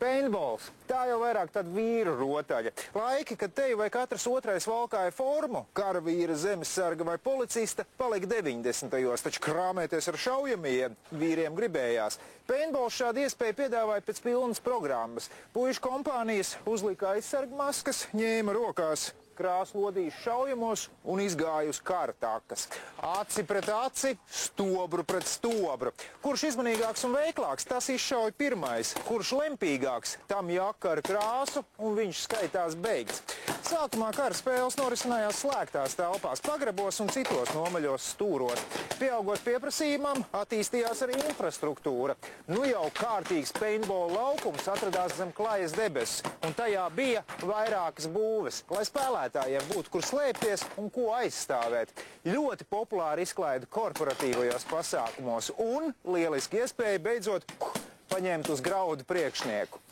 Paintballs. Tā jau vairāk tāda vīru rotaļa. Laiki, kad te vai katrs otrais valkāja formu, karavīra, zemesarga vai policista, palika 90-tajos, taču krāmēties ar šaujamajiem vīriem gribējās. Paintballs šādu iespēju piedāvāja pēc pilnas programmas. Puišu kompānijas uzlika aizsargmaskas, ņēma rokās krāslodīšu šaujamos un izgāja uz kartakas. Aci pret aci, stobru pret stobru. Kurš izmanīgāks un veiklāks, tas izšauj pirmais. Kurš lempīgāks, tam jākar krāsu un viņš skaitās beigts. Sākumā kara spēles norisinājās slēgtās telpās, pagrabos un citos nomaļos stūros. Pieaugot pieprasījumam, attīstījās arī infrastruktūra. Nu jau kārtīgs paintball laukums atradās zem klajas debesis, un tajā bija vairākas būves, lai spēlētājiem būtu kur slēpties un ko aizstāvēt. Ļoti populāri izklaida korporatīvajos pasākumos un lieliski iespēja beidzot paņemt uz graudu priekšnieku.